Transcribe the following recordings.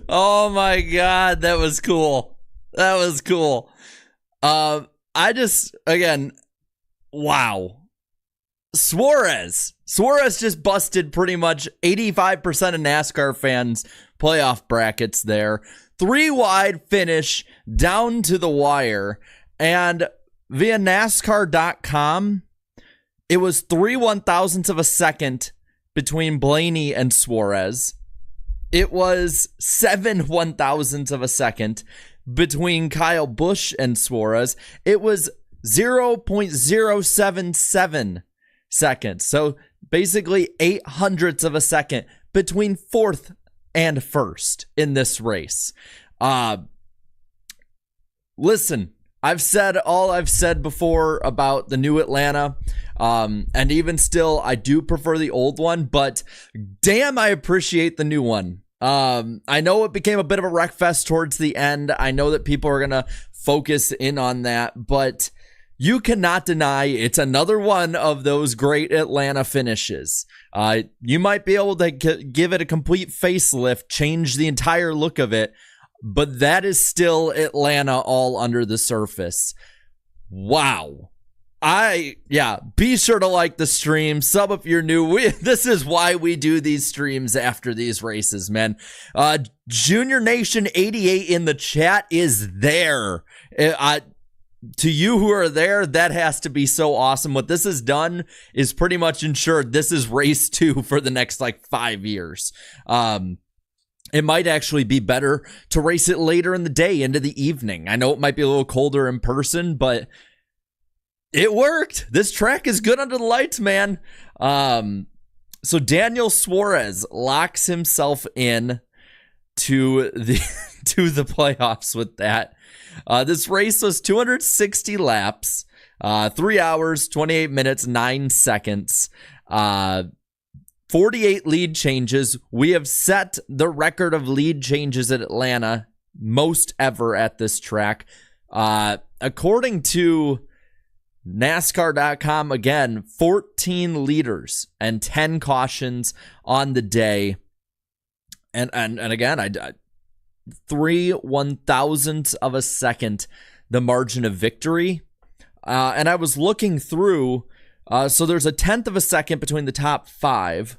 Oh my God, that was cool. That was cool. Again, wow. Suarez just busted pretty much 85% of NASCAR fans' playoff brackets there. 3 wide finish down to the wire. And via NASCAR.com, it was 3 1,000ths of a second between Blaney and Suarez. It was 7 1,000ths of a second between Kyle Busch and Suarez. It was 0.077 seconds. So basically 800ths of a second between fourth and first in this race. Listen, I've said all I've said before about the new Atlanta. And even still, I do prefer the old one, but damn, I appreciate the new one. I know it became a bit of a wreck fest towards the end. I know that people are going to focus in on that, but you cannot deny it's another one of those great Atlanta finishes. You might be able to give it a complete facelift, change the entire look of it, but that is still Atlanta all under the surface. Wow. Be sure to like the stream, sub if you're new. This is why we do these streams after these races, man. Junior Nation 88 in the chat is there. To you who are there, that has to be so awesome. What this has done is pretty much ensured this is race 2 for the next 5 years. It might actually be better to race it later in the day into the evening. I know it might be a little colder in person, but it worked. This track is good under the lights, man. So Daniel Suarez locks himself in to the playoffs with that. This race was 260 laps, 3 hours, 28 minutes, 9 seconds, 48 lead changes. We have set the record of lead changes at Atlanta, most ever at this track. According to NASCAR.com, again, 14 leaders and 10 cautions on the day. And again, I 3 1,000ths of a second, the margin of victory. And I was looking through, so there's a 1/10 of a second between the top 5,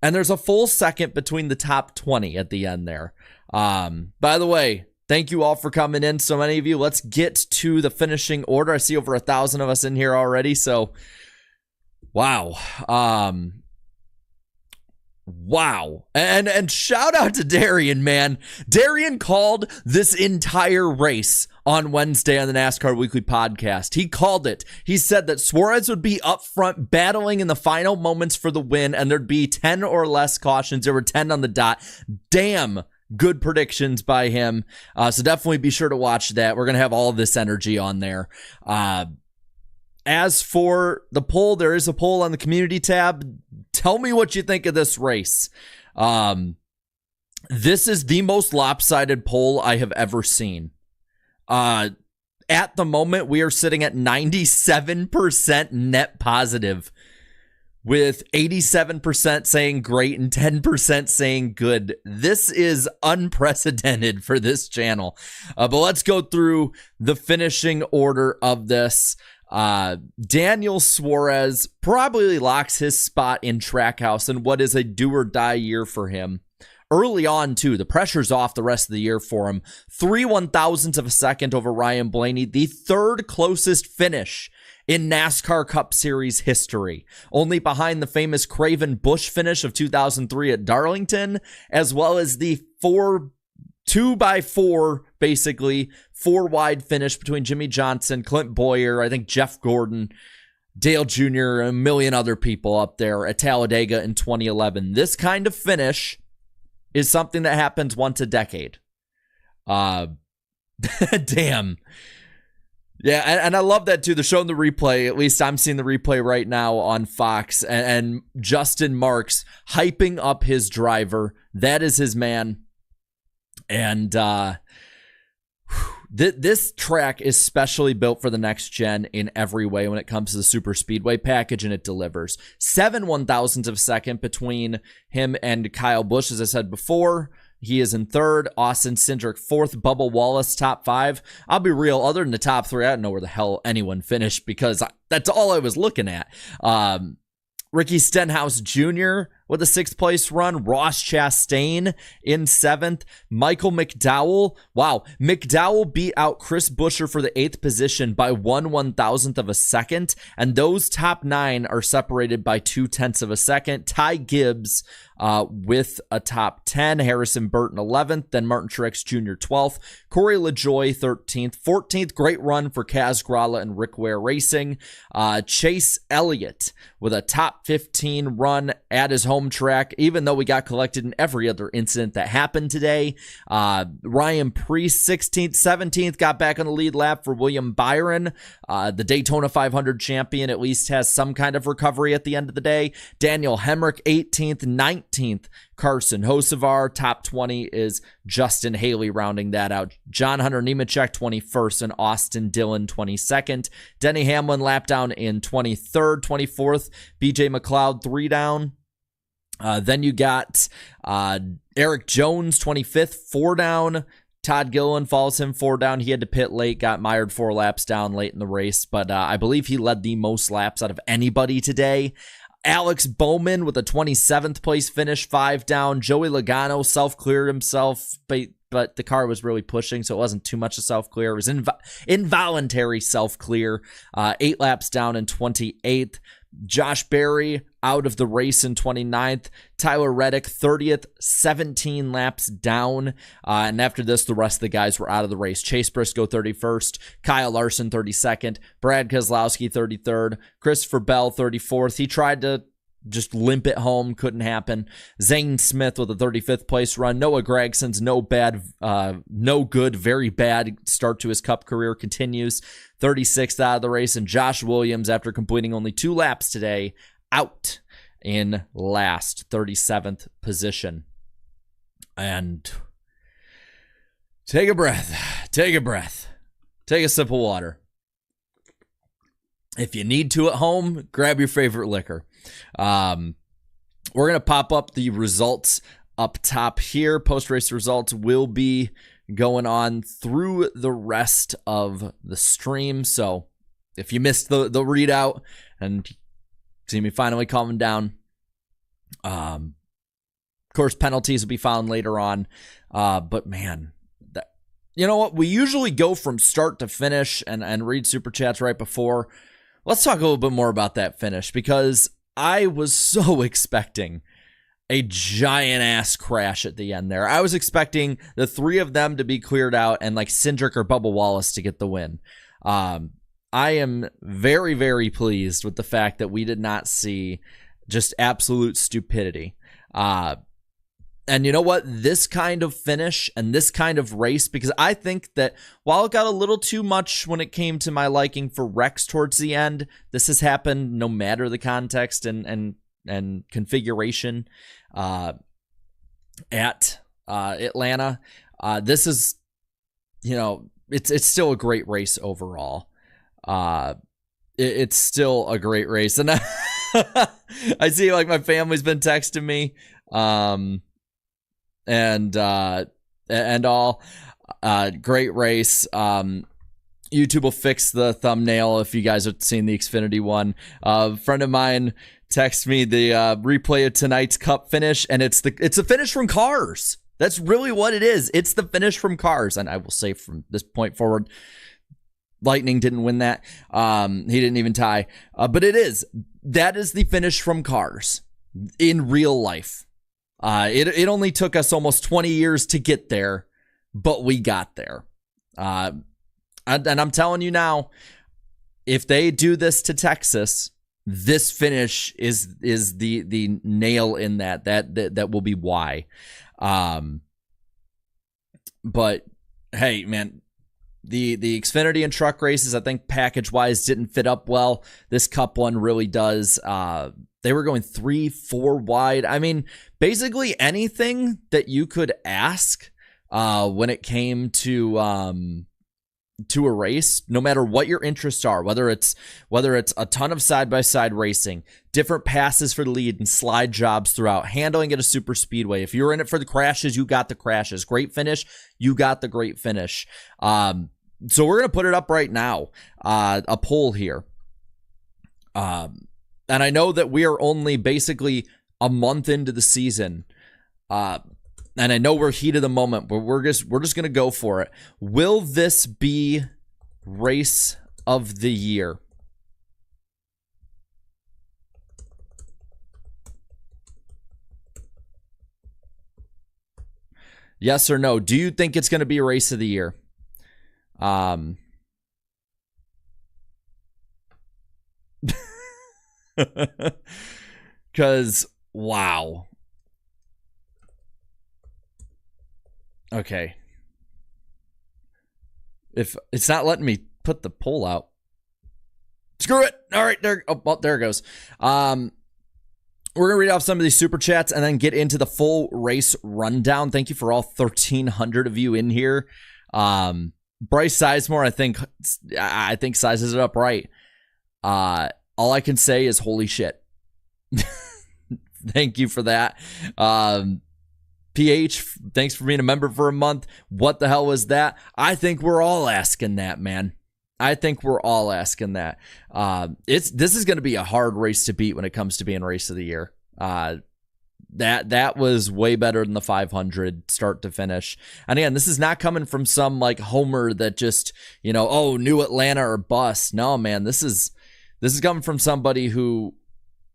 and there's a full second between the top 20 at the end there. By the way, thank you all for coming in, so many of you. Let's get to the finishing order. I see over 1,000 of us in here already, so wow. Wow. And shout out to Darian, man. Darian called this entire race on Wednesday on the NASCAR Weekly Podcast. He called it. He said that Suarez would be up front battling in the final moments for the win, and there'd be 10 or less cautions. There were 10 on the dot. Damn good predictions by him. So definitely be sure to watch that. We're going to have all of this energy on there. As for the poll, there is a poll on the community tab. Tell me what you think of this race. This is the most lopsided poll I have ever seen. At the moment, we are sitting at 97% net positive, with 87% saying great and 10% saying good. This is unprecedented for this channel. But let's go through the finishing order of this. Daniel Suarez probably locks his spot in Trackhouse in what is a do or die year for him. Early on, too, the pressure's off the rest of the year for him. 3 1,000ths of a second over Ryan Blaney, the third closest finish in NASCAR Cup Series history, only behind the famous Craven Busch finish of 2003 at Darlington, as well as the 2x4, basically 4 wide finish between Jimmy Johnson, Clint Boyer, I think Jeff Gordon, Dale Jr., and a million other people up there at Talladega in 2011. This kind of finish is something that happens once a decade. Damn. Yeah, and I love that too. They're showing the replay. At least I'm seeing the replay right now on Fox. And Justin Marks hyping up his driver. That is his man. And This track is specially built for the next gen in every way when it comes to the super speedway package, and it delivers. 7 1,000ths of a second between him and Kyle Busch, as I said before. He is in third. Austin Cindric fourth. Bubba Wallace top 5. I'll be real, other than the top 3, I don't know where the hell anyone finished because that's all I was looking at. Ricky Stenhouse Jr. with a 6th place run. Ross Chastain in 7th. Michael McDowell. Wow. McDowell beat out Chris Buescher for the 8th position by 1 1,000th of a second. And those top 9 are separated by 2/10 of a second. Ty Gibbs with a top 10. Harrison Burton 11th. Then Martin Truex Jr. 12th. Corey LaJoie 13th. 14th. Great run for Kaz Grala and Rick Ware Racing. Chase Elliott with a top 15 run at his home track, even though we got collected in every other incident that happened today. Ryan Preece 16th. 17th got back on the lead lap for William Byron. The Daytona 500 champion at least has some kind of recovery at the end of the day. Daniel Hemrick 18th. 19th Carson Hocevar. Top 20 is Justin Haley rounding that out. John Hunter Nemechek 21st and Austin Dillon 22nd. Denny Hamlin lap down in 23rd. 24th BJ McLeod 3 down. Then you got Eric Jones 25th 4 down. Todd Gilliland follows him 4 down. He had to pit late, got mired 4 laps down late in the race, but I believe he led the most laps out of anybody today. Alex Bowman with a 27th place finish, 5 down. Joey Logano self-cleared himself, but the car was really pushing, so it wasn't too much of self-clear. It was involuntary self-clear. 8 laps down in 28th. Josh Berry out of the race in 29th. Tyler Reddick 30th, 17 laps down. And after this, the rest of the guys were out of the race. Chase Briscoe 31st, Kyle Larson 32nd, Brad Keselowski 33rd, Christopher Bell 34th. He tried to just limp it home, couldn't happen. Zane Smith with a 35th place run. Noah Gragson's no good, very bad start to his Cup career continues. 36th out of the race, and Josh Williams, after completing only 2 laps today, out in last, 37th position. And take a breath, take a sip of water. If you need to at home, grab your favorite liquor. We're going to pop up the results up top here. Post-race results will be going on through the rest of the stream. So if you missed the readout and see me finally calming down, of course, penalties will be found later on. But man, you know what? We usually go from start to finish and read super chats right before. Let's talk a little bit more about that finish, because I was so expecting a giant ass crash at the end there. I was expecting the 3 of them to be cleared out and like Cindric or Bubba Wallace to get the win. I am very, very pleased with the fact that we did not see just absolute stupidity. And you know what? This kind of finish and this kind of race, because I think that while it got a little too much when it came to my liking for wrecks towards the end, this has happened no matter the context and configuration at Atlanta. This is, you know, it's still a great race overall. It's still a great race. And I see like my family's been texting me. And all, great race. YouTube will fix the thumbnail if you guys have seen the Xfinity one. A friend of mine texted me the replay of tonight's Cup finish, and it's a finish from Cars. That's really what it is. It's the finish from Cars, and I will say from this point forward, Lightning didn't win that. He didn't even tie. But that is the finish from Cars in real life. It only took us almost 20 years to get there, but we got there. And I'm telling you now, if they do this to Texas, this finish is the nail in that will be why. But hey, man, the Xfinity and truck races, I think package wise didn't fit up well. This Cup one really does. They were going 3-4 wide. I mean, basically anything that you could ask when it came to to a race, no matter what your interests are, whether it's a ton of side-by-side racing, different passes for the lead and slide jobs throughout, handling at a super speedway. If you're in it for the crashes, you got the crashes. Great finish, you got the great finish. So we're going to put it up right now, a poll here. And I know that we are only basically a month into the season. And I know we're heat of the moment, but we're just going to go for it. Will this be race of the year? Yes or no? Do you think it's going to be race of the year? Because, wow. Okay. If it's not letting me put the poll out. Screw it. All right, there. Oh, there it goes. We're going to read off some of these super chats and then get into the full race rundown. Thank you for all 1,300 of you in here. Bryce Sizemore, I think sizes it up right. All I can say is holy shit. Thank you for that. PH, thanks for being a member for a month. What the hell was that? I think we're all asking that, man. I think we're all asking that. This is going to be a hard race to beat when it comes to being race of the year. That was way better than the 500 start to finish. And again, this is not coming from some like homer that just, oh, New Atlanta or bust. No, man, this is coming from somebody who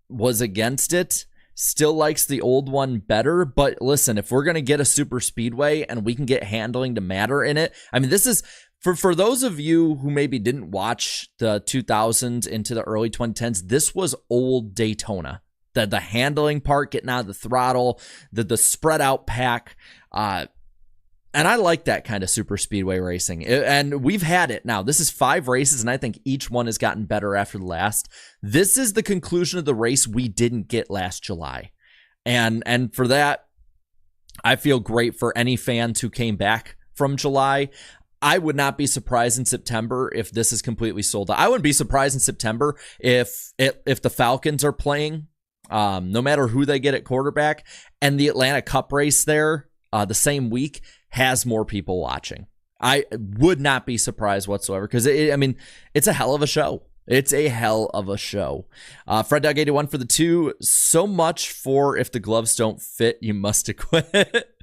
was against it, still likes the old one better. But listen, if we're going to get a super speedway and we can get handling to matter in it, I mean, this is for those of you who maybe didn't watch the 2000s into the early 2010s, this was old Daytona. The handling part, getting out of the throttle, the spread out pack. And I like that kind of super speedway racing. And we've had it now. This is 5 races, and I think each one has gotten better after the last. This is the conclusion of the race we didn't get last July. And for that, I feel great for any fans who came back from July. I would not be surprised in September if this is completely sold out. I wouldn't be surprised in September if the Falcons are playing, no matter who they get at quarterback, and the Atlanta Cup race there the same week has more people watching. I would not be surprised whatsoever because, it's a hell of a show. It's a hell of a show. Fred Dog 81 for the 2. So much for if the gloves don't fit, you must acquit.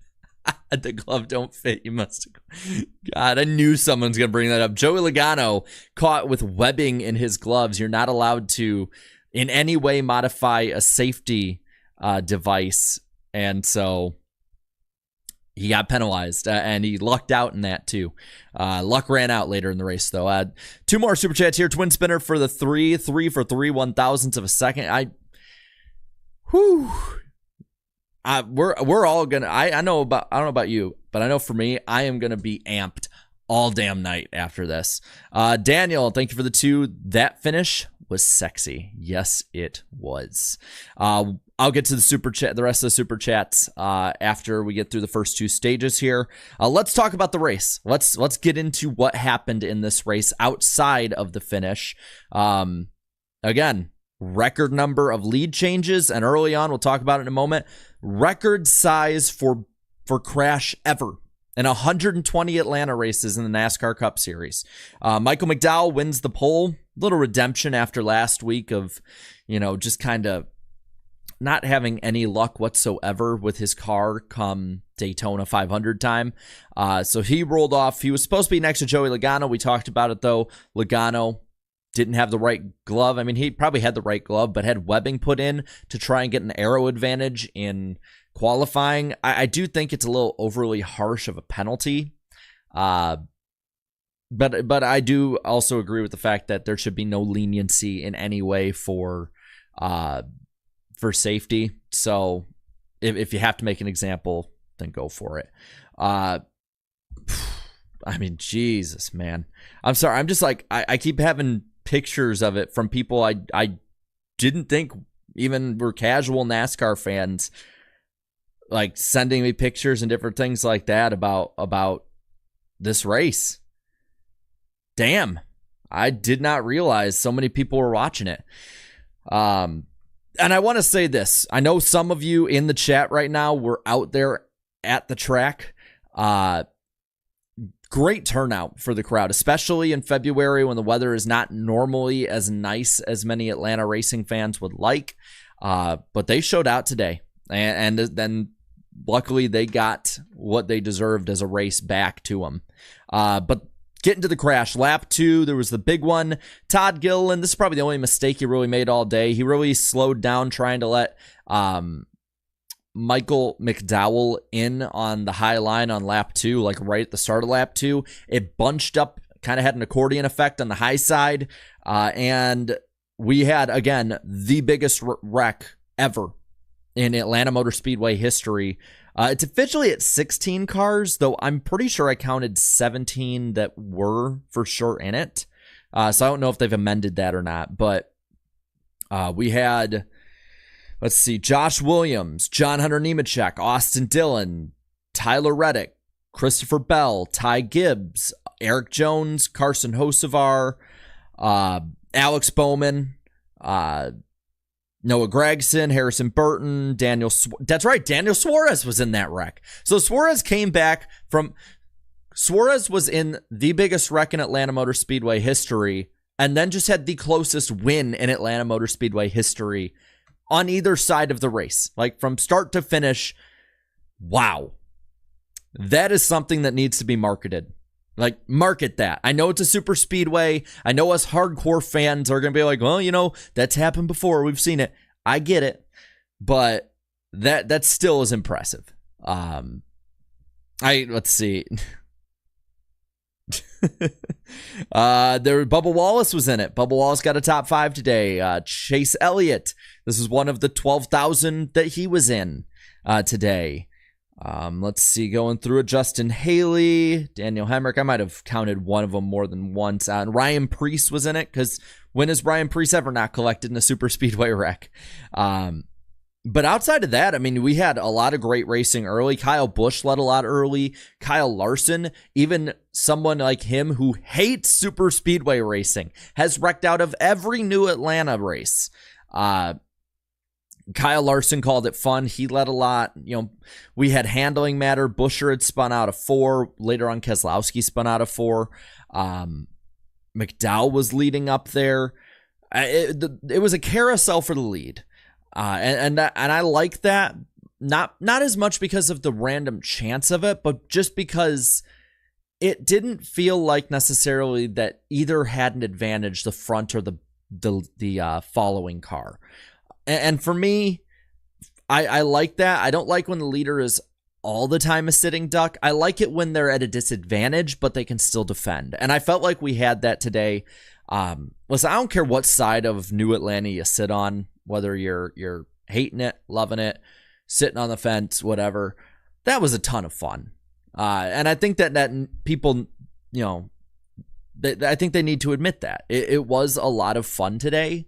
The glove don't fit, you must acquit. God, I knew someone's going to bring that up. Joey Logano caught with webbing in his gloves. You're not allowed to in any way modify a safety device. And so he got penalized, and he lucked out in that too. Luck ran out later in the race, though. 2 more super chats here. Twin spinner for the 3 for 3 1,000ths of a second. We're all gonna. I don't know about you, but I know for me, I am gonna be amped all damn night after this. Daniel, thank you for the 2. That finish was sexy. Yes, it was. I'll get to the rest of the super chats after we get through the first 2 stages here. Let's talk about the race. Let's get into what happened in this race outside of the finish. Again, record number of lead changes, and early on, we'll talk about it in a moment. Record size for crash ever in 120 Atlanta races in the NASCAR Cup Series. Michael McDowell wins the pole. Little redemption after last week of, just kind of not having any luck whatsoever with his car come Daytona 500 time. So he rolled off. He was supposed to be next to Joey Logano. We talked about it, though. Logano didn't have the right glove. I mean, he probably had the right glove, but had webbing put in to try and get an aero advantage in qualifying. I do think it's a little overly harsh of a penalty. But I do also agree with the fact that there should be no leniency in any way for safety. So if you have to make an example, then go for it. Jesus, man. I'm sorry. I'm just like, I keep having pictures of it from people I didn't think even were casual NASCAR fans, like sending me pictures and different things like that about this race. Damn. I did not realize so many people were watching it. And I want to say this. I know some of you in the chat right now were out there at the track. Great turnout for the crowd, especially in February when the weather is not normally as nice as many Atlanta racing fans would like. But they showed out today. And then luckily they got what they deserved as a race back to them. But getting to the crash, lap 2, there was the big one. Todd Gilliland, this is probably the only mistake he really made all day. He really slowed down trying to let Michael McDowell in on the high line on lap 2, like right at the start of lap 2. It bunched up, kind of had an accordion effect on the high side. And we had, again, the biggest wreck ever in Atlanta Motor Speedway history. It's officially at 16 cars, though I'm pretty sure I counted 17 that were for sure in it. So I don't know if they've amended that or not. But we had, let's see, Josh Williams, John Hunter Nemechek, Austin Dillon, Tyler Reddick, Christopher Bell, Ty Gibbs, Eric Jones, Carson Hocevar, Alex Bowman, Noah Gregson, Harrison Burton, that's right, Daniel Suarez was in that wreck. So Suarez was in the biggest wreck in Atlanta Motor Speedway history, and then just had the closest win in Atlanta Motor Speedway history on either side of the race. Like from start to finish, wow. That is something that needs to be marketed. Like, market that. I know it's a super speedway. I know us hardcore fans are going to be like, well, you know, that's happened before. We've seen it. I get it. But that still is impressive. Let's see. Bubba Wallace was in it. Bubba Wallace got a top 5 today. Chase Elliott. This is one of the 12,000 that he was in today. Let's see, going through it, Justin Haley, Daniel Hemrick. I might have counted one of them more than once. And Ryan Preece was in it, because when has Ryan Preece ever not collected in a super speedway wreck? But outside of that, I mean, we had a lot of great racing early. Kyle Busch led a lot early. Kyle Larson, even someone like him who hates super speedway racing, has wrecked out of every new Atlanta race. Kyle Larson called it fun. He led a lot. You know, we had handling matter. Buescher had spun out of 4. Later on, Keselowski spun out of 4. McDowell was leading up there. It was a carousel for the lead. And I like that. Not as much because of the random chance of it, but just because it didn't feel like necessarily that either had an advantage, the front or the following car. And for me, I like that. I don't like when the leader is all the time a sitting duck. I like it when they're at a disadvantage, but they can still defend. And I felt like we had that today. Listen, I don't care what side of New Atlanta you sit on, whether you're hating it, loving it, sitting on the fence, whatever. That was a ton of fun. And I think that people, you know, I think they need to admit that. It was a lot of fun today.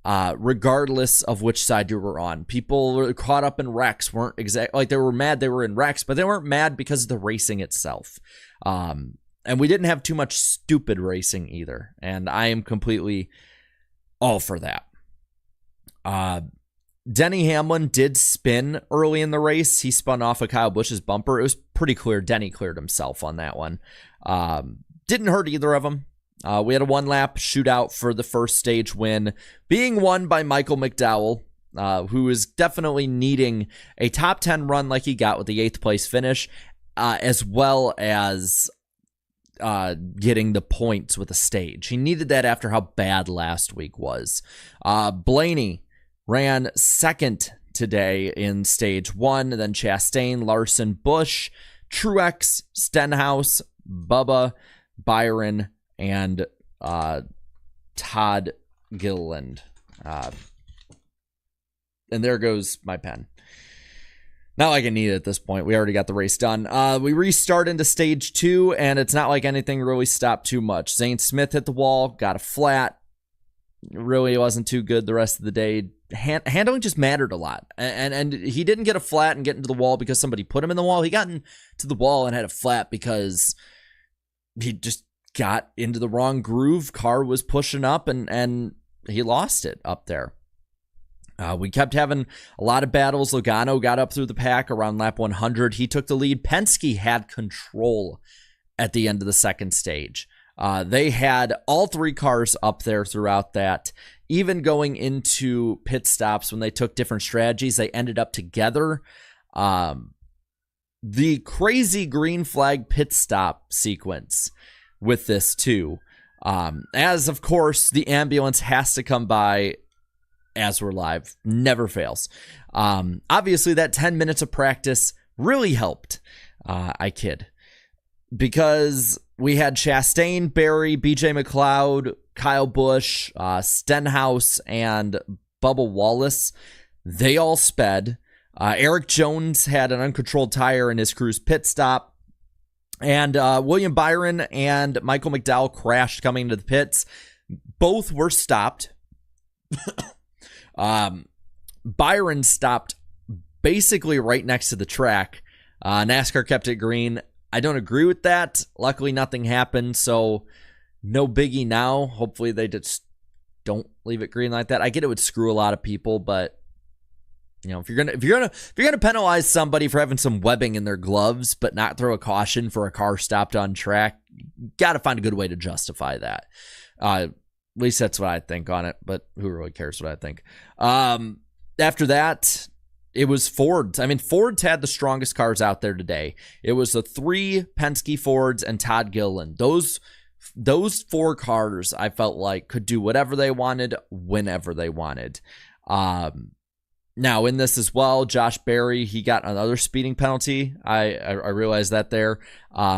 Regardless of which side you were on. People were caught up in wrecks, weren't exactly like they were mad they were in wrecks, but they weren't mad because of the racing itself. And we didn't have too much stupid racing either. And I am completely all for that. Denny Hamlin did spin early in the race. He spun off of Kyle Busch's bumper. It was pretty clear Denny cleared himself on that one. Didn't hurt either of them. We had a 1-lap shootout for the first stage win, being won by Michael McDowell, who is definitely needing a top 10 run like he got with the 8th place finish, as well as getting the points with the stage. He needed that after how bad last week was. Blaney ran second today in stage 1, then Chastain, Larson, Busch, Truex, Stenhouse, Bubba, Byron, and Todd Gilliland. And there goes my pen. Not like I need it at this point. We already got the race done. We restart into stage 2, and it's not like anything really stopped too much. Zane Smith hit the wall, got a flat. Really wasn't too good the rest of the day. Handling just mattered a lot. And he didn't get a flat and get into the wall because somebody put him in the wall. He got into the wall and had a flat because he just got into the wrong groove. Car was pushing up and he lost it up there. We kept having a lot of battles. Logano got up through the pack around lap 100. He took the lead. Penske had control at the end of the second stage. They had all three cars up there throughout that. Even going into pit stops when they took different strategies, they ended up together. The crazy green flag pit stop sequence with this too. As of course, the ambulance has to come by as we're live. Never fails. Obviously, that 10 minutes of practice really helped. I kid. Because we had Chastain, Barry, BJ McLeod, Kyle Busch, Stenhouse, and Bubba Wallace. They all sped. Eric Jones had an uncontrolled tire in his crew's pit stop. And William Byron and Michael McDowell crashed coming into the pits. Both were stopped. Byron stopped basically right next to the track. NASCAR kept it green. I don't agree with that. Luckily, nothing happened, so no biggie now. Hopefully, they just don't leave it green like that. I get it would screw a lot of people, but you know, if you're gonna penalize somebody for having some webbing in their gloves, but not throw a caution for a car stopped on track, you got to find a good way to justify that. At least that's what I think on it, but who really cares what I think? After that, it was Fords. I mean, Fords had the strongest cars out there today. It was the three Penske Fords and Todd Gilliland. Those four cars, I felt like, could do whatever they wanted, whenever they wanted. Now, in this as well, Josh Berry, he got another speeding penalty. I realized that there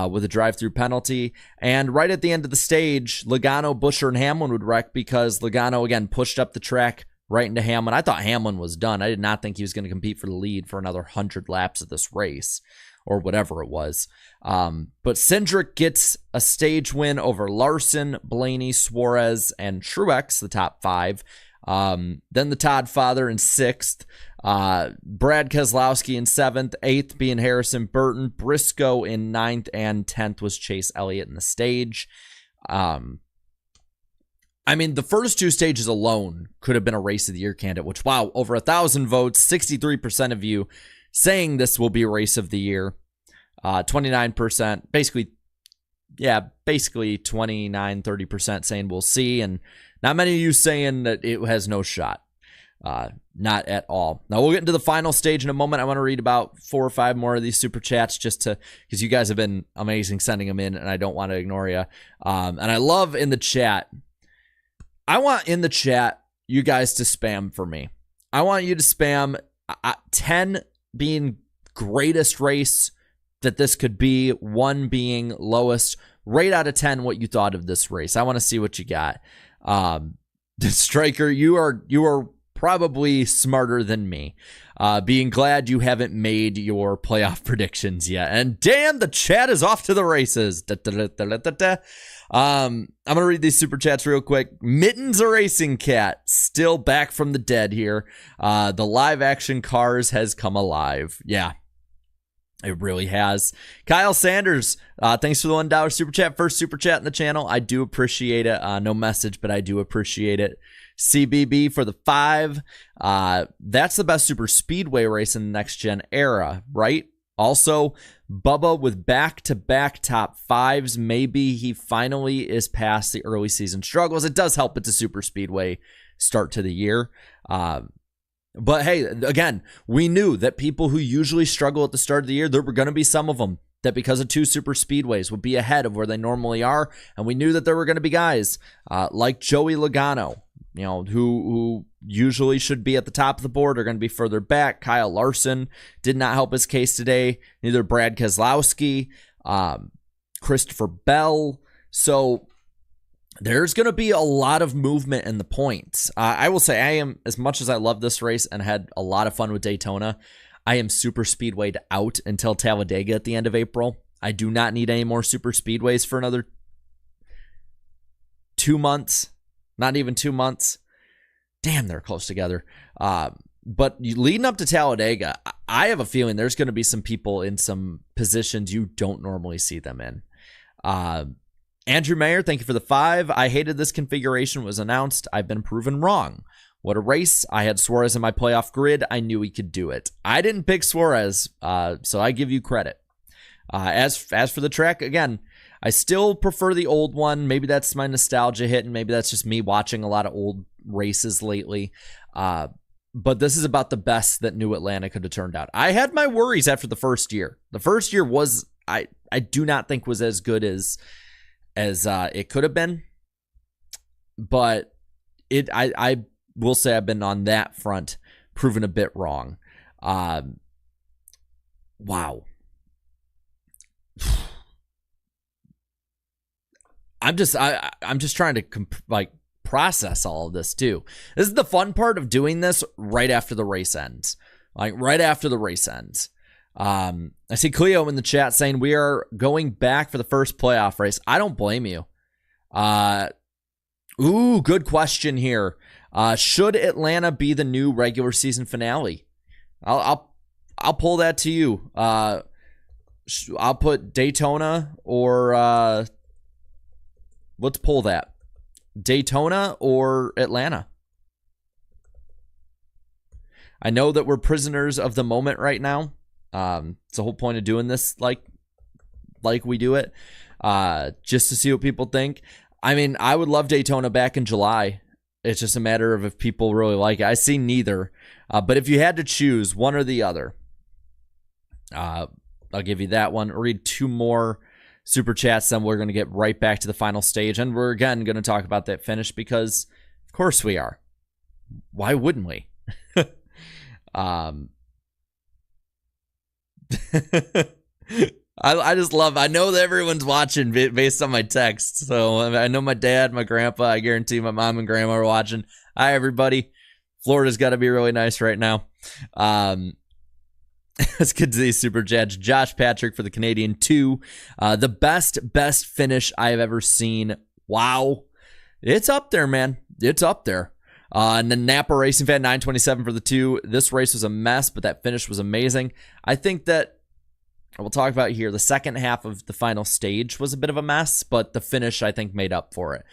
with a drive-through penalty. And right at the end of the stage, Logano, Buescher, and Hamlin would wreck because Logano, again, pushed up the track right into Hamlin. I thought Hamlin was done. I did not think he was going to compete for the lead for another 100 laps of this race or whatever it was. But Cindric gets a stage win over Larson, Blaney, Suarez, and Truex, the top five. Then the Todd father in sixth, Brad Keselowski in seventh, eighth being Harrison Burton, Briscoe in ninth, and 10th was Chase Elliott in the stage. I mean, the first two stages alone could have been a race of the year candidate, which, wow, over 1,000 votes, 63% of you saying this will be a race of the year. 29%, basically 29, 30% saying we'll see, and not many of you saying that it has no shot. Not at all. Now, we'll get into the final stage in a moment. I want to read about 4 or 5 more of these super chats because you guys have been amazing sending them in, and I don't want to ignore you. And I love in the chat. I want in the chat you guys to spam for me. I want you to spam 10 being greatest race that this could be, 1 being lowest. Rate out of 10 what you thought of this race. I want to see what you got. Striker, you are probably smarter than me. Being glad you haven't made your playoff predictions yet. And damn, the chat is off to the races. I'm going to read these super chats real quick. Mittens a Racing Cat, still back from the dead here. The live action Cars has come alive. Yeah, it really has. Kyle Sanders, thanks for the $1 super chat. First super chat in the channel. I do appreciate it. No message, but I do appreciate it. CBB for the 5. That's the best super speedway race in the next gen era, right? Also, Bubba with back-to-back top 5s. Maybe he finally is past the early season struggles. It does help it's a super speedway start to the year. But hey, again, we knew that people who usually struggle at the start of the year, there were going to be some of them that because of 2 super speedways would be ahead of where they normally are. And we knew that there were going to be guys like Joey Logano, you know, who usually should be at the top of the board, are going to be further back. Kyle Larson did not help his case today. Neither Brad Keselowski, Christopher Bell. So there's going to be a lot of movement in the points. I will say I am, as much as I love this race and had a lot of fun with Daytona, I am super speedwayed out until Talladega at the end of April. I do not need any more super speedways for another 2 months. Not even 2 months. Damn, they're close together. But leading up to Talladega, I have a feeling there's going to be some people in some positions you don't normally see them in. Andrew Mayer, thank you for the 5. I hated this configuration was announced. I've been proven wrong. What a race. I had Suarez in my playoff grid. I knew he could do it. I didn't pick Suarez, so I give you credit. As for the track, again, I still prefer the old one. Maybe that's my nostalgia hit, and maybe that's just me watching a lot of old races lately. But this is about the best that New Atlanta could have turned out. I had my worries after the first year. The first year was, I do not think was as good as it could have been. But I will say I've been on that front proven a bit wrong. Wow. I'm just trying to process all of this too. This is the fun part of doing this right after the race ends. I see Cleo in the chat saying we are going back for the first playoff race. I don't blame you. Good question here. Should Atlanta be the new regular season finale? I'll pull that to you. I'll put Daytona or let's pull that. Daytona or Atlanta. I know that we're prisoners of the moment right now. It's the whole point of doing this like we do it, just to see what people think. I mean, I would love Daytona back in July. It's just a matter of if people really like it. I see neither. But if you had to choose one or the other, I'll give you that one. I'll read 2 more super chats, then we're going to get right back to the final stage. And we're, again, going to talk about that finish because, of course, we are. Why wouldn't we? I just love, I know that everyone's watching based on my text. So I know my dad, my grandpa, I guarantee my mom and grandma are watching. Hi, everybody. Florida's got to be really nice right now. It's good to see super chats. Josh Patrick for the Canadian 2. The best finish I have ever seen. Wow. It's up there, man. It's up there. And then Napa Racing Fan 927 for the 2. This race was a mess, but that finish was amazing. I think that we'll talk about here. The second half of the final stage was a bit of a mess, but the finish, I think, made up for it.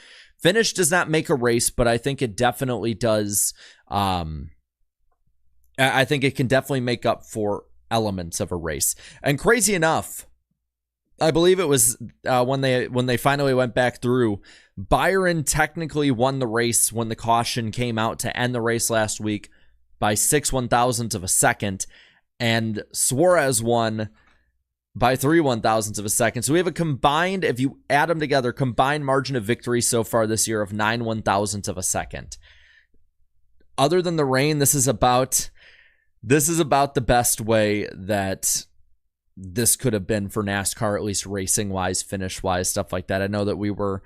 Finish does not make a race, but I think it definitely does. I think it can definitely make up for elements of a race. And crazy enough, I believe it was when they finally went back through, Byron technically won the race when the caution came out to end the race last week by 6/1000ths of a second, and Suarez won by 3/1000ths of a second. So we have a combined, if you add them together, combined margin of victory so far this year of 9/1000ths of a second. Other than the rain, this is about the best way that this could have been for NASCAR, at least racing wise, finish wise, stuff like that. I know that we were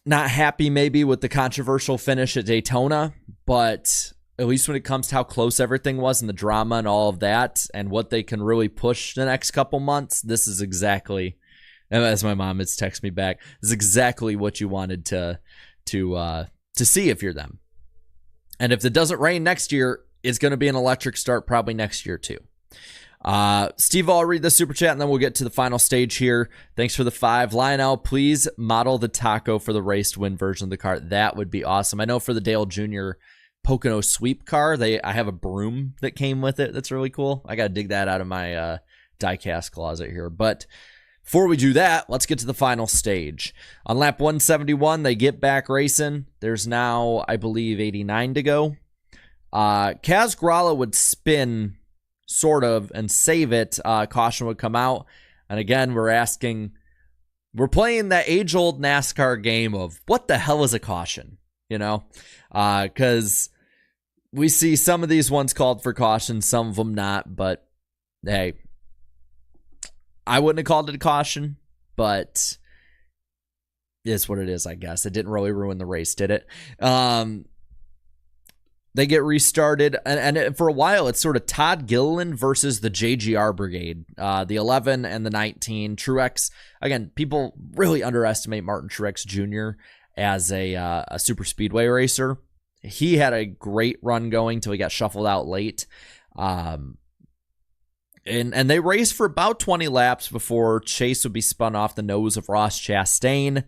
not happy maybe with the controversial finish at Daytona, but at least when it comes to how close everything was and the drama and all of that and what they can really push the next couple months, this is exactly, as my mom has texted me back, this is exactly what you wanted to see if you're them. And if it doesn't rain next year, it's going to be an electric start probably next year too. Steve, I'll read the super chat and then we'll get to the final stage here. Thanks for the 5. Lionel, please model the taco for the race to win version of the car. That would be awesome. I know for the Dale Jr. Pocono sweep car, I have a broom that came with it. That's really cool. I got to dig that out of my die-cast closet here. But before we do that, let's get to the final stage. On lap 171, they get back racing. There's now, I believe, 89 to go. Kaz Grala would spin, sort of, and save it. Caution would come out. And again, we're playing that age-old NASCAR game of what the hell is a caution? You know? Because we see some of these ones called for caution, some of them not. But, hey, I wouldn't have called it a caution, but it's what it is, I guess. It didn't really ruin the race, did it? They get restarted, and for a while, it's sort of Todd Gilliland versus the JGR Brigade, the 11 and the 19. Truex, again, people really underestimate Martin Truex Jr. as a super speedway racer. He had a great run going till he got shuffled out late. And they raced for about 20 laps before Chase would be spun off the nose of Ross Chastain.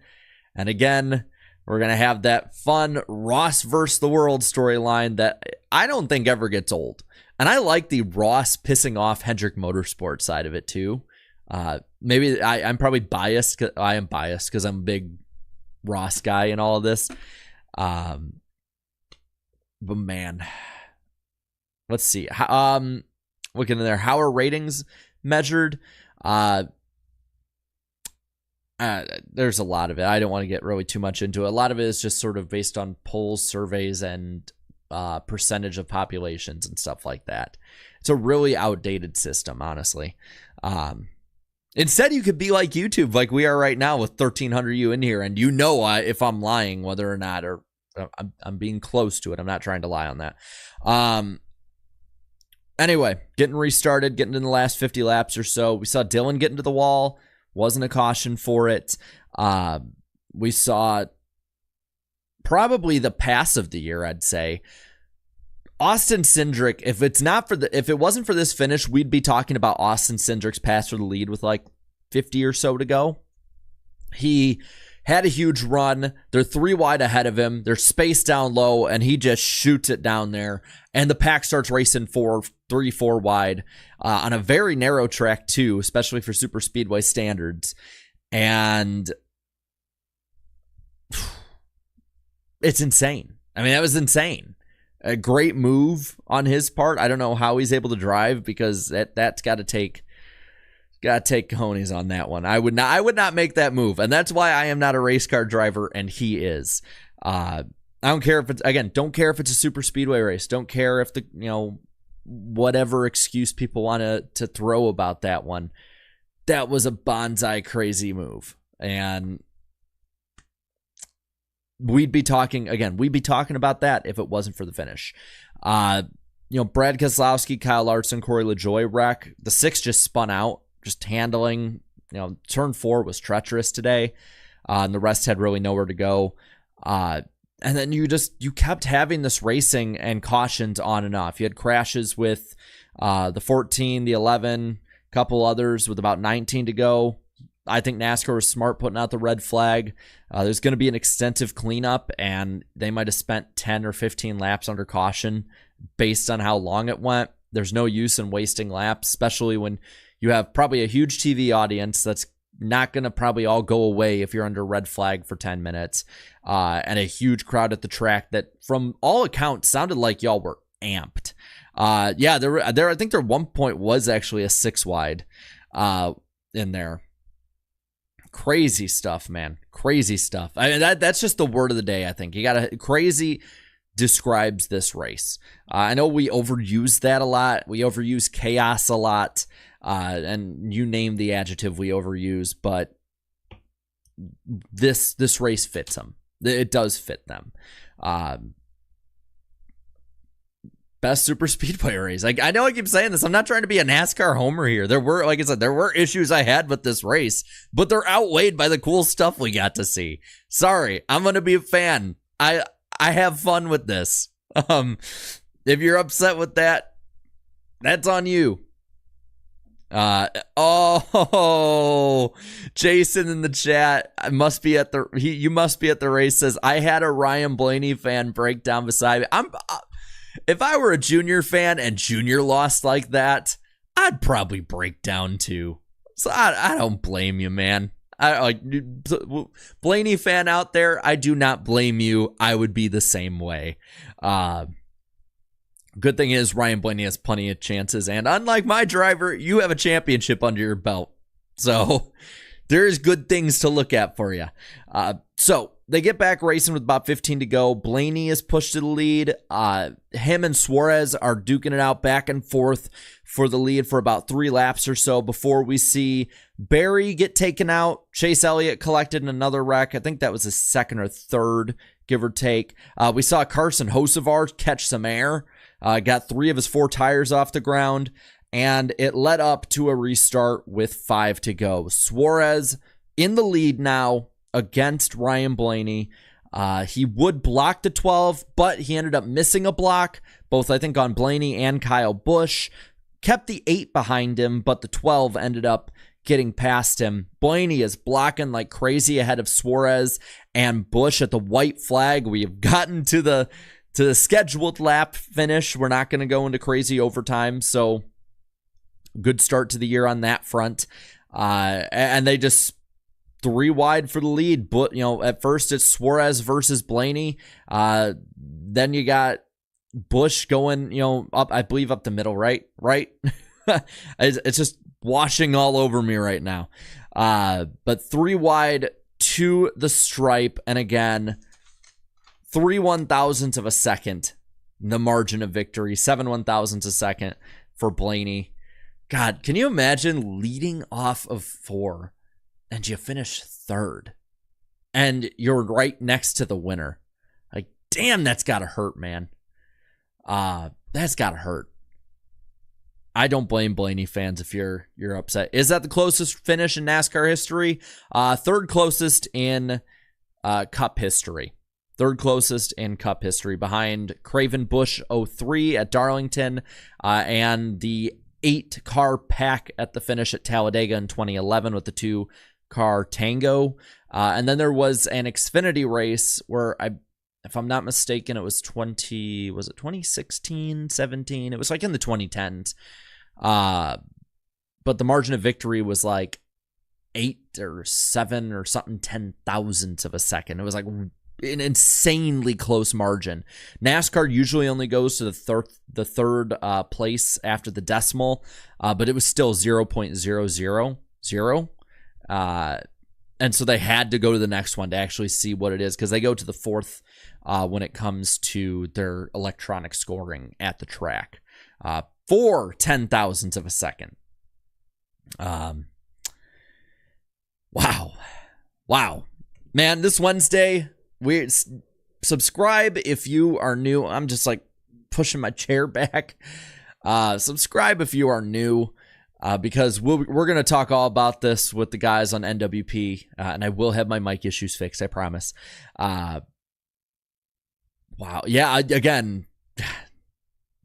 And again, we're going to have that fun Ross versus the world storyline that I don't think ever gets old. And I like the Ross pissing off Hendrick Motorsport side of it too. Maybe I'm probably biased. I am biased because I'm a big Ross guy in all of this. But man, let's see. Looking in there, how are ratings measured? There's a lot of it. I don't want to get really too much into it. A lot of it is just sort of based on polls, surveys, and percentage of populations and stuff like that. It's a really outdated system, honestly. Instead, you could be like YouTube, like we are right now with 1,300 you in here, and if I'm lying, whether or not, or I'm being close to it. I'm not trying to lie on that. Anyway, getting restarted, getting in the last 50 laps or so. We saw Dylan get into the wall. Wasn't a caution for it. We saw probably the pass of the year, I'd say. Austin Cindric, if it wasn't for this finish, we'd be talking about Austin Cindric's pass for the lead with like 50 or so to go. He had a huge run. They're 3 wide ahead of him. They're spaced down low, and he just shoots it down there. And the pack starts racing 3-4 wide on a very narrow track too, especially for super speedway standards. And it's insane. I mean, that was insane. A great move on his part. I don't know how he's able to drive because that's got to take cojones on that one. I would not make that move, and that's why I am not a race car driver, and he is. I don't care if it's a super speedway race. Don't care if whatever excuse people want to throw about that one. That was a bonsai crazy move, and we'd be talking about that if it wasn't for the finish. Brad Keselowski, Kyle Larson, Corey LaJoie wreck. The 6 just spun out, just handling. Turn 4 was treacherous today, and the rest had really nowhere to go. And then you kept having this racing and cautions on and off. You had crashes with the 14, the 11, a couple others with about 19 to go. I think NASCAR was smart putting out the red flag. There's going to be an extensive cleanup, and they might have spent 10 or 15 laps under caution based on how long it went. There's no use in wasting laps, especially when you have probably a huge TV audience that's not going to probably all go away if you're under red flag for 10 minutes, and a huge crowd at the track that, from all accounts, sounded like y'all were amped. I think their one point was actually a 6 wide in there. Crazy stuff, man. Crazy stuff. I mean, that's just the word of the day, I think. Crazy describes this race. I know we overuse that a lot. We overuse chaos a lot. And you name the adjective we overuse, but this race fits them. It does fit them. Best super speedway race. I know I keep saying this. I'm not trying to be a NASCAR homer here. There were issues I had with this race, but they're outweighed by the cool stuff we got to see. Sorry, I'm going to be a fan. I have fun with this. If you're upset with that, that's on you. Jason in the chat, you must be at the race, says, I had a Ryan Blaney fan break down beside me. If I were a Junior fan and Junior lost like that, I'd probably break down too. So I don't blame you, man. Blaney fan out there, I do not blame you. I would be the same way. Good thing is Ryan Blaney has plenty of chances, and unlike my driver, you have a championship under your belt. So there's good things to look at for you. So they get back racing with about 15 to go. Blaney is pushed to the lead. Him and Suarez are duking it out back and forth for the lead for about 3 laps or so before we see Barry get taken out. Chase Elliott collected in another wreck. I think that was his 2nd or 3rd, give or take. We saw Carson Hocevar catch some air. Got 3 of his 4 tires off the ground, and it led up to a restart with 5 to go. Suarez in the lead now against Ryan Blaney. He would block the 12, but he ended up missing a block, both I think on Blaney and Kyle Busch. kept the 8 behind him, but the 12 ended up getting past him. Blaney is blocking like crazy ahead of Suarez and Busch at the white flag. We have gotten to the scheduled lap finish. We're not going to go into crazy overtime, so good start to the year on that front. And they just 3 wide for the lead. But at first it's Suarez versus Blaney. Then you got Busch going, up, I believe up the middle, right? It's just washing all over me right now. But 3 wide to the stripe, and again, 3 1,000ths of a second, the margin of victory, 7 1,000ths a second for Blaney. God, can you imagine leading off of 4 and you finish 3rd and you're right next to the winner? Like, damn, that's gotta hurt, man. That's gotta hurt. I don't blame Blaney fans if you're upset. Is that the closest finish in NASCAR history? 3rd closest in Cup history. 3rd closest in Cup history, behind Craven Busch 03 at Darlington, and the 8-car pack at the finish at Talladega in 2011 with the 2-car Tango. And then there was an Xfinity race where if I'm not mistaken, it was 2016, 17? It was like in the 2010s. But the margin of victory was like 8 or 7 or something 10,000ths of a second. It was like an insanely close margin. NASCAR usually only goes to the third place after the decimal, but it was still 0.000. And so they had to go to the next one to actually see what it is, because they go to the 4th when it comes to their electronic scoring at the track. 4 10,000ths of a second. Wow. Man, this Wednesday, subscribe if you are new. I'm just like pushing my chair back. Subscribe if you are new. Because we're going to talk all about this with the guys on NWP, and I will have my mic issues fixed, I promise. Wow. Yeah, again,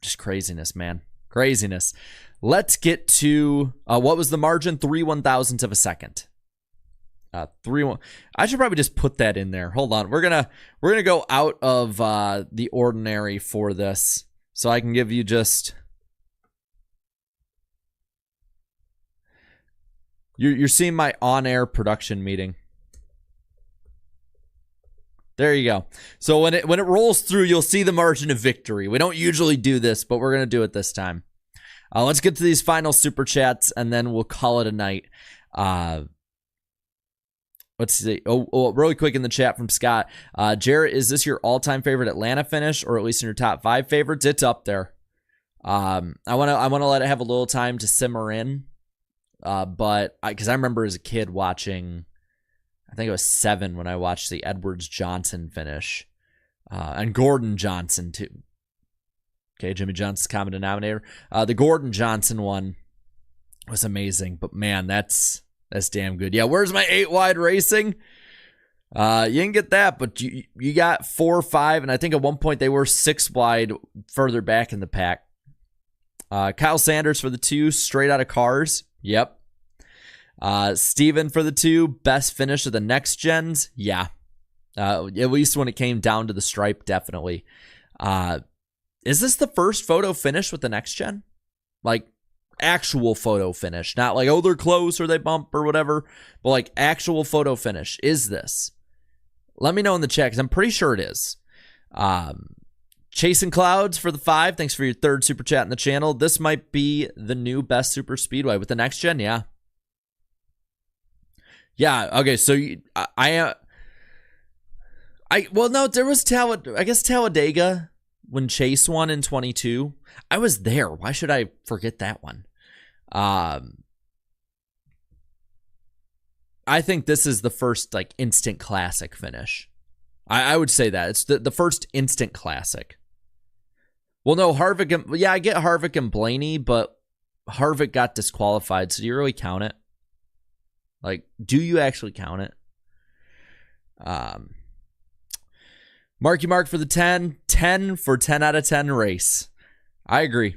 just craziness, man. Craziness. Let's get to, what was the margin? 3 1,000ths of a second. 3 I should probably just put that in there. Hold on. We're gonna go out of the ordinary for this, so I can give you just... You're seeing my on-air production meeting. There you go. So when it rolls through, you'll see the margin of victory. We don't usually do this, but we're going to do it this time. Let's get to these final super chats, and then we'll call it a night. Let's see. Oh, really quick in the chat from Scott. Jarrett, is this your all-time favorite Atlanta finish, or at least in your top 5 favorites? It's up there. I want to let it have a little time to simmer in. But because I remember as a kid watching, I think it was 7 when I watched the Edwards-Johnson finish, and Gordon-Johnson too. Okay, Jimmy Johnson's common denominator. The Gordon-Johnson one was amazing, but man, that's damn good. Yeah, where's my 8 wide racing? You didn't get that, but you got 4 or 5, and I think at one point they were 6 wide further back in the pack. Kyle Sanders for the 2, straight out of Cars. Yep. Steven for the 2, best finish of the next gens. Yeah. At least when it came down to the stripe, definitely. Is this the first photo finish with the next gen? Like actual photo finish, not like, oh, they're close or they bump or whatever, but like actual photo finish. Is this? Let me know in the chat, because I'm pretty sure it is. Chasing Clouds for the 5. Thanks for your 3rd super chat in the channel. This might be the new best super speedway with the next gen. Yeah. Yeah. Okay. So well, no, there was Talladega when Chase won in 22. I was there. Why should I forget that one? I think this is the first like instant classic finish. I would say that it's the first instant classic. Well, no, Harvick and, yeah, I get Harvick and Blaney, but Harvick got disqualified, so do you really count it? Like, do you actually count it? Marky Mark for the 10 for 10 out of 10 race. I agree.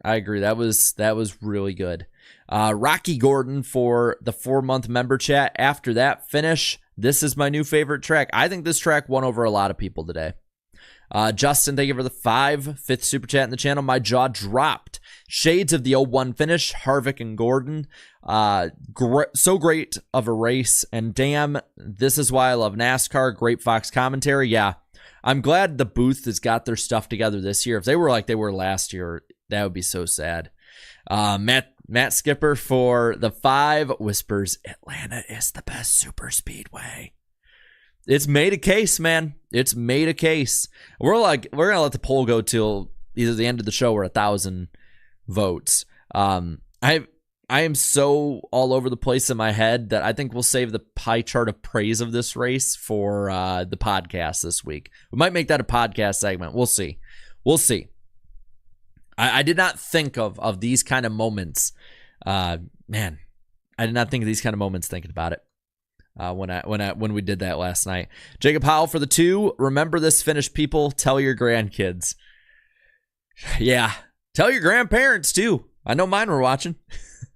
That was really good. Rocky Gordon for the 4-month member chat. After that finish, this is my new favorite track. I think this track won over a lot of people today. Justin, thank you for the 5th super chat in the channel. My jaw dropped. Shades of the 01 finish, Harvick and Gordon. So great of a race. And damn, this is why I love NASCAR. Great Fox commentary. Yeah, I'm glad the booth has got their stuff together this year. If they were like they were last year, that would be so sad. Matt Skipper for the 5 whispers, Atlanta is the best super speedway. It's made a case, man. It's made a case. We're gonna let the poll go till either the end of the show or 1,000 votes. I am so all over the place in my head that I think we'll save the pie chart of praise of this race for the podcast this week. We might make that a podcast segment. We'll see. I did not think of these kind of moments. Man, I did not think of these kind of moments thinking about it. When we did that last night. Jacob Howell for the 2. Remember this finish, people. Tell your grandkids. Yeah. Tell your grandparents too. I know mine were watching.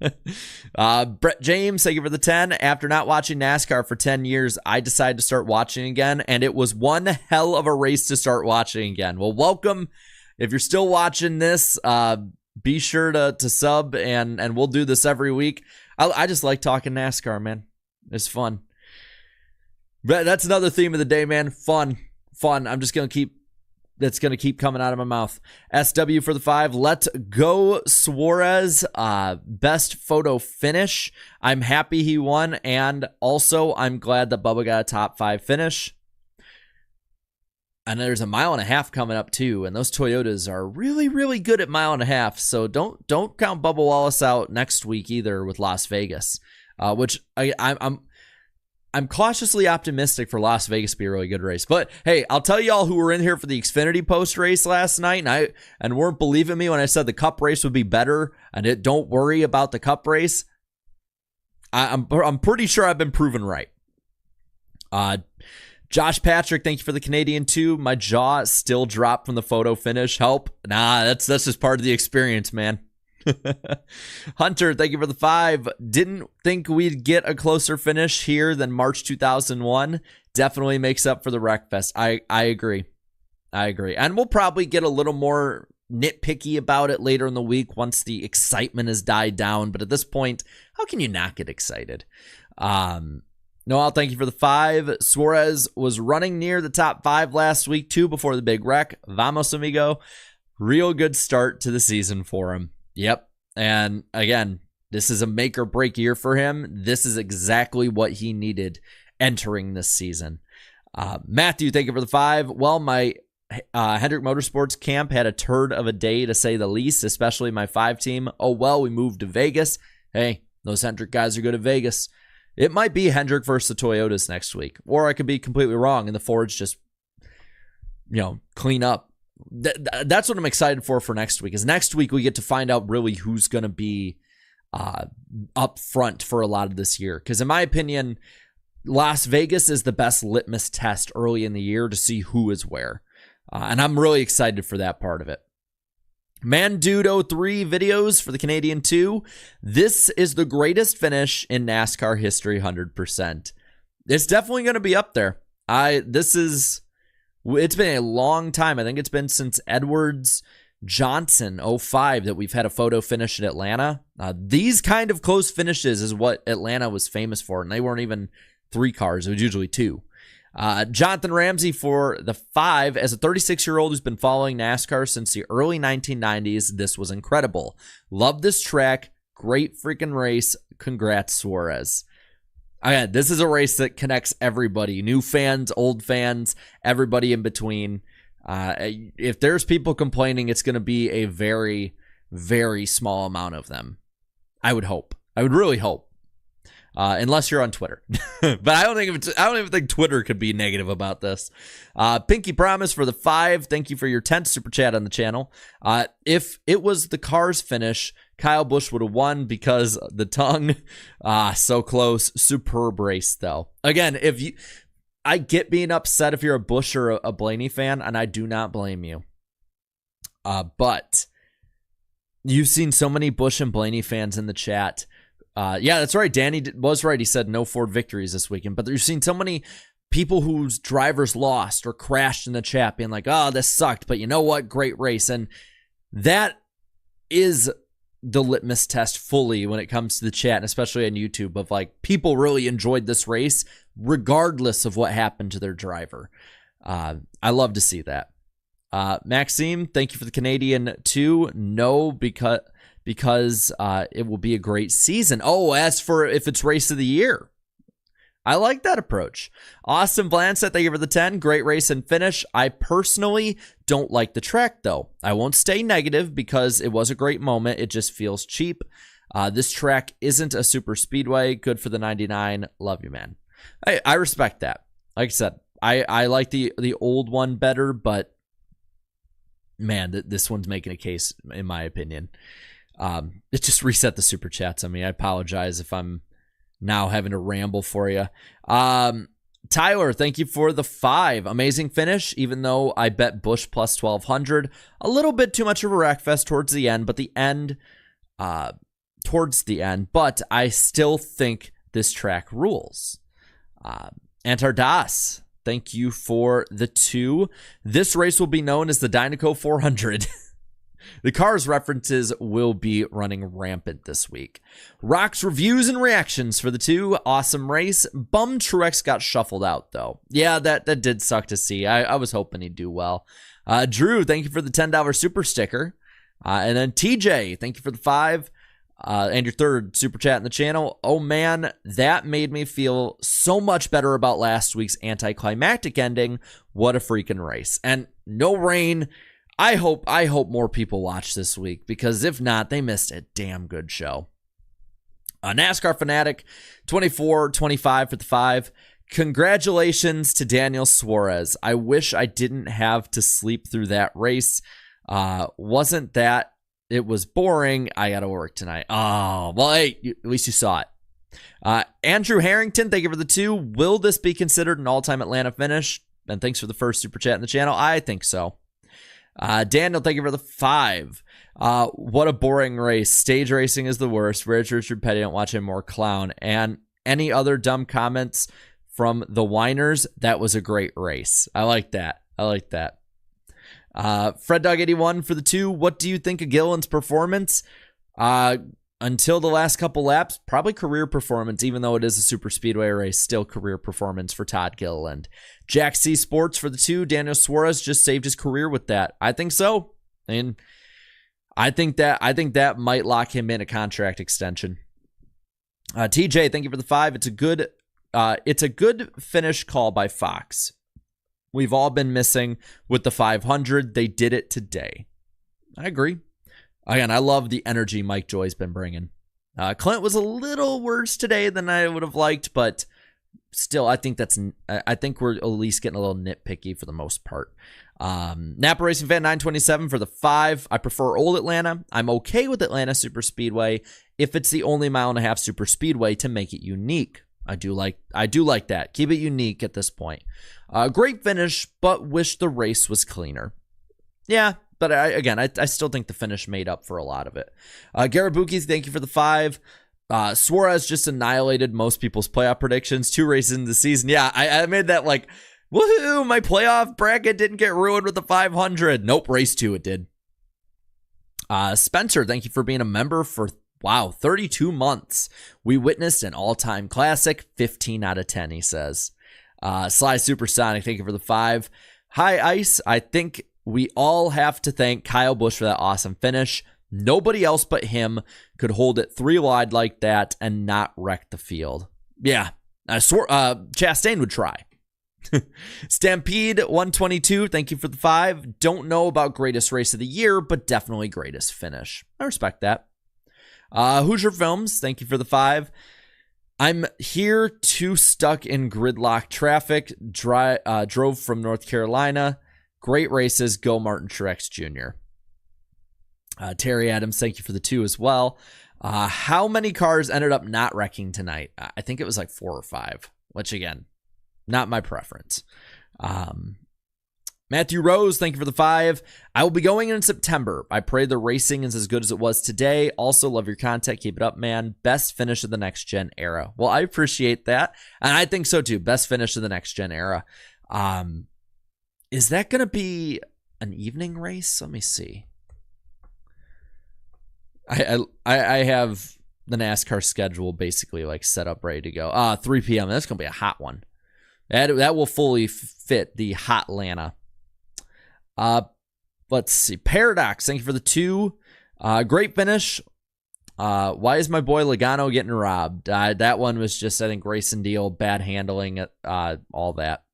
Brett James, thank you for the 10. After not watching NASCAR for 10 years, I decided to start watching again, and it was one hell of a race to start watching again. Well, welcome. If you're still watching this, be sure to sub, and we'll do this every week. I just like talking NASCAR, man. It's fun. But that's another theme of the day, man. Fun. I'm just going to keep coming out of my mouth. SW for the 5. Let's go Suarez. Best photo finish. I'm happy he won. And also, I'm glad that Bubba got a top 5 finish. And there's a 1.5 miles coming up too. And those Toyotas are really, really good at 1.5 miles. So don't count Bubba Wallace out next week either with Las Vegas. Which I'm cautiously optimistic for Las Vegas to be a really good race. But hey, I'll tell y'all who were in here for the Xfinity post race last night and weren't believing me when I said the Cup race would be better and don't worry about the Cup race. I'm pretty sure I've been proven right. Josh Patrick, thank you for the Canadian 2. My jaw still dropped from the photo finish. Help. Nah, that's just part of the experience, man. Hunter, thank you for the 5. Didn't think we'd get a closer finish here than March 2001. Definitely makes up for the Wreckfest. I agree. And we'll probably get a little more nitpicky about it later in the week once the excitement has died down. But at this point, how can you not get excited? Noel, thank you for the 5. Suarez was running near the top 5 last week too before the big wreck. Vamos, amigo. Real good start to the season for him. Yep. And again, this is a make or break year for him. This is exactly what he needed entering this season. Matthew, thank you for the 5. Well, my Hendrick Motorsports camp had a turd of a day to say the least, especially my 5 team. Oh, well, we moved to Vegas. Hey, those Hendrick guys are good at Vegas. It might be Hendrick versus the Toyotas next week, or I could be completely wrong and the Fords just, clean up. That's what I'm excited for next week. Is next week we get to find out really who's going to be up front for a lot of this year. Because in my opinion, Las Vegas is the best litmus test early in the year to see who is where. And I'm really excited for that part of it. Mandude03 videos for the Canadian 2. This is the greatest finish in NASCAR history, 100%. It's definitely going to be up there. It's been a long time. I think it's been since Edwards Johnson 05 that we've had a photo finish in Atlanta. These kind of close finishes is what Atlanta was famous for, and they weren't even 3 cars. It was usually 2. Jonathan Ramsey for the 5. As a 36-year-old who's been following NASCAR since the early 1990s, this was incredible. Love this track. Great freaking race. Congrats, Suarez. Again, this is a race that connects everybody. New fans, old fans, everybody in between. If there's people complaining, it's going to be a very, very small amount of them. I would hope. I would really hope. Unless you're on Twitter. But I don't even think Twitter could be negative about this. Pinky Promise for the 5. Thank you for your 10th super chat on the channel. If it was the Cars finish, Kyle Busch would have won because the tongue. So close. Superb race, though. Again, I get being upset if you're a Busch or a Blaney fan, and I do not blame you. But You've seen so many Busch and Blaney fans in the chat. Yeah, that's right. Danny was right. He said no Ford victories this weekend. But you've seen so many people whose drivers lost or crashed in the chat being like, oh, this sucked. But you know what? Great race. And that is the litmus test fully when it comes to the chat, and especially on YouTube, of like people really enjoyed this race regardless of what happened to their driver. I love to see that. Maxime, thank you for the Canadian too. No, because it will be a great season. Oh, as for if it's race of the year, I like that approach. Austin Blanchett, thank you for the 10. Great race and finish. I personally don't like the track though. I won't stay negative because it was a great moment. It just feels cheap. This track isn't a super speedway. Good for the 99. Love you, man. I respect that. Like I said, I like the old one better, but man, this one's making a case in my opinion. It just reset the super chats on me. I apologize if I'm now having to ramble for you. Tyler, thank you for the 5. Amazing finish, even though I bet Busch plus 1200. A little bit too much of a wreck fest towards the end, but but I still think this track rules. Antardas, thank you for the 2. This race will be known as the Dynaco 400. The car's references will be running rampant this week. Rock's reviews and reactions for the 2. Awesome race. Bum Truex got shuffled out, though. Yeah, that did suck to see. I was hoping he'd do well. Drew, thank you for the $10 super sticker. And then TJ, thank you for the 5. And your 3rd super chat in the channel. Oh, man, that made me feel so much better about last week's anticlimactic ending. What a freaking race. And no rain. I hope more people watch this week, because if not, they missed a damn good show. NASCAR Fanatic, 24-25 for the 5. Congratulations to Daniel Suarez. I wish I didn't have to sleep through that race. Wasn't that it was boring? I got to work tonight. Oh, well, hey, at least you saw it. Andrew Harrington, thank you for the 2. Will this be considered an all-time Atlanta finish? And thanks for the first super chat in the channel. I think so. Daniel, thank you for the 5. What a boring race. Stage racing is the worst. Richard Petty, don't watch him more clown. And any other dumb comments from the whiners? That was a great race. I like that. Fred Dog 81 for the 2. What do you think of Gillen's performance? Until the last couple laps, probably career performance, even though it is a super speedway race, still career performance for Todd Gilliland. Jack C Sports for the 2. Daniel Suarez just saved his career with that. I think so. And I think that might lock him in a contract extension. TJ, thank you for the 5. It's a good finish call by Fox. We've all been missing with the 500. They did it today. I agree. Again, I love the energy Mike Joy's been bringing. Clint was a little worse today than I would have liked, but still, I think we're at least getting a little nitpicky for the most part. Napa Racing Fan 927 for the 5. I prefer old Atlanta. I'm okay with Atlanta Super Speedway if it's the only mile-and-a-half super speedway to make it unique. I do like that. Keep it unique at this point. Great finish, but wish the race was cleaner. Yeah. But I still think the finish made up for a lot of it. Garabuki, thank you for the 5. Suarez just annihilated most people's playoff predictions. 2 races in the season. Yeah, I made that like, woohoo, my playoff bracket didn't get ruined with the 500. Nope, race 2 it did. Spencer, thank you for being a member for, 32 months. We witnessed an all-time classic, 15 out of 10, he says. Sly Supersonic, thank you for the 5. Hi, Ice. I think we all have to thank Kyle Busch for that awesome finish. Nobody else but him could hold it 3 wide like that and not wreck the field. Yeah, Chastain would try. Stampede 122, thank you for the 5. Don't know about greatest race of the year, but definitely greatest finish. I respect that. Hoosier Films, thank you for the 5. I'm here too stuck in gridlock traffic. Drove from North Carolina. Great races. Go Martin Truex Jr. Terry Adams, thank you for the 2 as well. How many cars ended up not wrecking tonight? I think it was like 4 or 5, which again, not my preference. Matthew Rose, thank you for the 5. I will be going in September. I pray the racing is as good as it was today. Also, love your content. Keep it up, man. Best finish of the next gen era. Well, I appreciate that. And I think so too. Best finish of the next gen era. Is that going to be an evening race? Let me see. I have the NASCAR schedule basically like set up, ready to go. 3 p.m. That's going to be a hot one. That will fully fit the hot Atlanta. Let's see. Paradox, thank you for the 2. Great finish. Why is my boy Logano getting robbed? That one was just, I think, race and deal, bad handling, all that.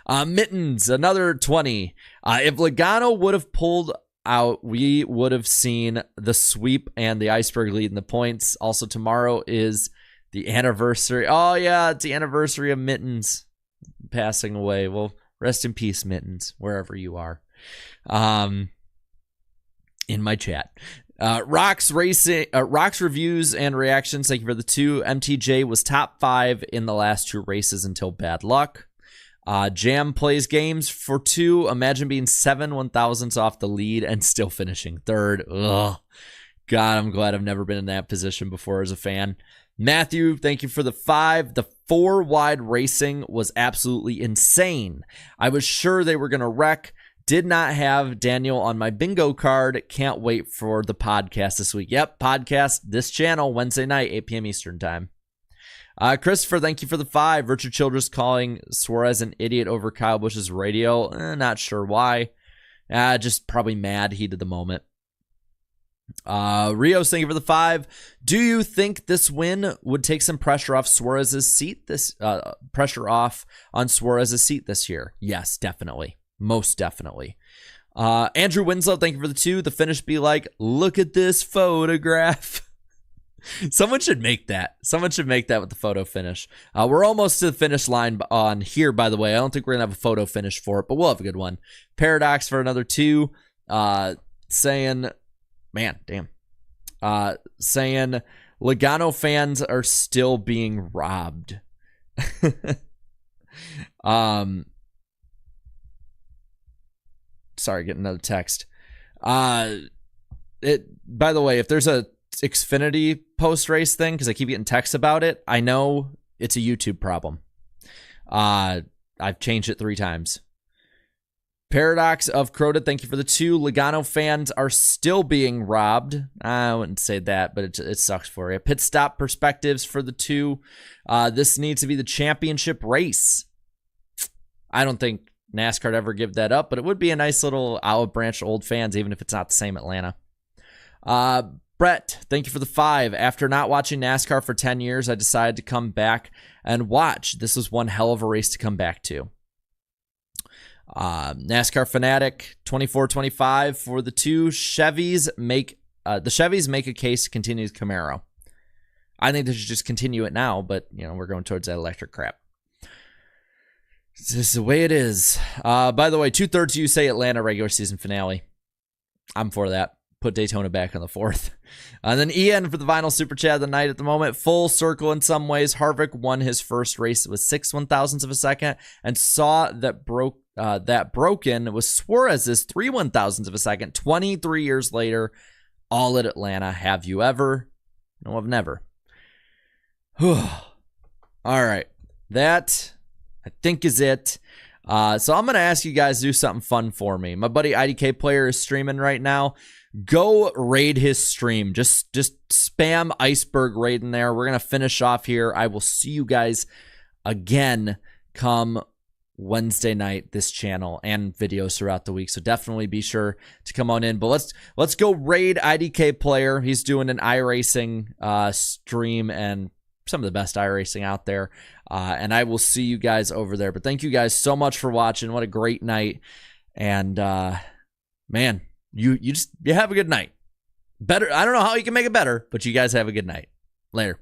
Mittens, another 20. If Logano would have pulled out, we would have seen the sweep and the Iceberg leading the points. Also, tomorrow is the anniversary. Oh, yeah, it's the anniversary of Mittens passing away. Well, rest in peace, Mittens, wherever you are. In my chat. Rocks reviews and reactions, thank you for the 2. MTJ was top 5 in the last 2 races until bad luck. Jam plays games for 2. Imagine being 7 1,000ths off the lead and still finishing 3rd. Ugh. God, I'm glad I've never been in that position before as a fan. Matthew, thank you for the 5. The 4 wide racing was absolutely insane. I was sure they were going to wreck. Did not have Daniel on my bingo card. Can't wait for the podcast this week. Yep, podcast this channel Wednesday night, 8 p.m. Eastern time. Christopher, thank you for the 5. Richard Childress calling Suarez an idiot over Kyle Busch's radio. Not sure why. Just probably mad, heat of the moment. Rios, thank you for the 5. Do you think this win would take some pressure off Suarez's seat? Pressure off on Suarez's seat this year? Yes, definitely. Most definitely. Andrew Winslow, thank you for the 2. The finish be like, look at this photograph. Someone should make that. Someone should make that with the photo finish. We're almost to the finish line on here, by the way. I don't think we're going to have a photo finish for it, but we'll have a good one. Paradox for another 2. Saying, man, damn. Saying Logano fans are still being robbed. Sorry, getting another text. By the way, if there's a Xfinity post-race thing, because I keep getting texts about it, I know it's a YouTube problem. I've changed it 3 times. Paradox of Crota, thank you for the 2. Logano fans are still being robbed. I wouldn't say that, but it sucks for you. Pit stop perspectives for the 2. This needs to be the championship race. I don't think NASCAR would ever give that up, but it would be a nice little olive branch to old fans, even if it's not the same Atlanta. Brett, thank you for the 5. After not watching NASCAR for 10 years, I decided to come back and watch. This was one hell of a race to come back to. NASCAR Fanatic, 24-25 for the 2. Chevys make a case to continue the Camaro. I think they should just continue it now, but we're going towards that electric crap. This is the way it is. By the way, 2/3 you say Atlanta regular season finale. I'm for that. Put Daytona back on the 4th. And then Ian for the final super chat of the night at the moment. Full circle in some ways. Harvick won his first race with 6 1,000ths of a second and saw that broken was Suarez's 3 1,000ths of a second. 23 years later, all at Atlanta. Have you ever? No, I've never. All right. That, I think, is it. So I'm going to ask you guys to do something fun for me. My buddy IDK Player is streaming right now. Go raid his stream. Just spam Iceberg raid in there. We're going to finish off here. I will see you guys again come Wednesday night, this channel, and videos throughout the week. So definitely be sure to come on in. But let's go raid IDK Player. He's doing an iRacing stream and some of the best iRacing out there. And I will see you guys over there. But thank you guys so much for watching. What a great night. And man, you have a good night. Better. I don't know how you can make it better, but you guys have a good night. Later.